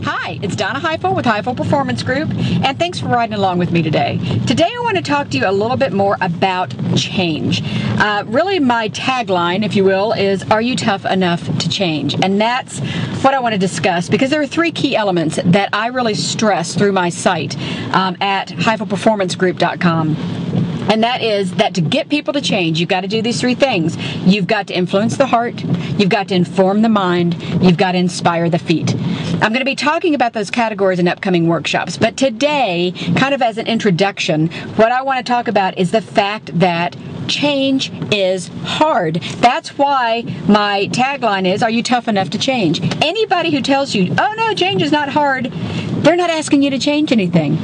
Hi, it's Donna Heifel with Heifel Performance Group, and thanks for riding along with me today. Today I want to talk to you a little bit more about change. Really my tagline, if you will, is are you tough enough to change? And that's what I want to discuss because there are three key elements that I really stress through my site at HeifelPerformanceGroup.com. And that is that to get people to change, you've got to do these three things. You've got to influence the heart, you've got to inform the mind, you've got to inspire the feet. I'm going to be talking about those categories in upcoming workshops, but today, kind of as an introduction, what I want to talk about is the fact that change is hard. That's why my tagline is, are you tough enough to change? Anybody who tells you, oh no, change is not hard, they're not asking you to change anything.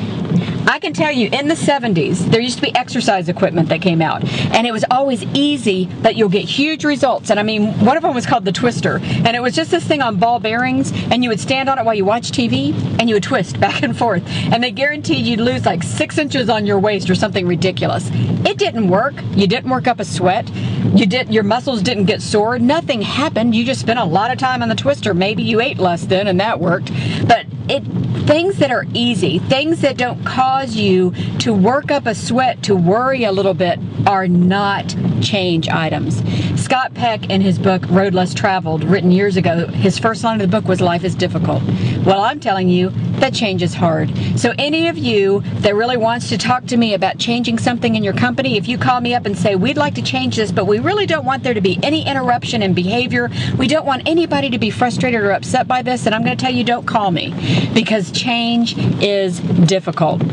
I can tell you, in the 70s, there used to be exercise equipment that came out, and it was always easy that you'll get huge results. And I mean, one of them was called the twister, and it was just this thing on ball bearings, and you would stand on it while you watched TV, and you would twist back and forth, and they guaranteed you'd lose like 6 inches on your waist or something ridiculous. It didn't work. You didn't work up a sweat. Your muscles didn't get sore. Nothing happened. You just spent a lot of time on the twister. Maybe you ate less then, and that worked. But things that are easy, things that don't cause you to work up a sweat, to worry a little bit, are not change items. Scott Peck, in his book Road Less Traveled, written years ago, his first line of the book was life is difficult. Well, I'm telling you that change is hard. So any of you that really wants to talk to me about changing something in your company, if you call me up and say, we'd like to change this, but we really don't want there to be any interruption in behavior, we don't want anybody to be frustrated or upset by this, then I'm going to tell you, don't call me, because change is difficult.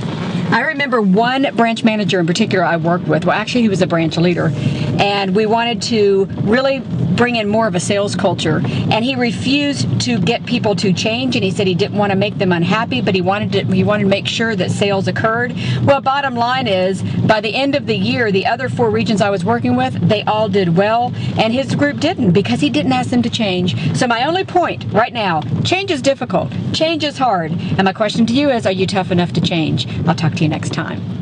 I remember one branch manager in particular I worked with, well actually he was a branch leader, and we wanted to really bring in more of a sales culture, and he refused to get people to change, and he said he didn't want to make them unhappy, but he wanted to make sure that sales occurred. Well, bottom line is, by the end of the year, the other 4 regions I was working with, they all did well, and his group didn't, because he didn't ask them to change. So my only point right now, change is difficult, change is hard, and my question to you is, are you tough enough to change? I'll talk to you next time.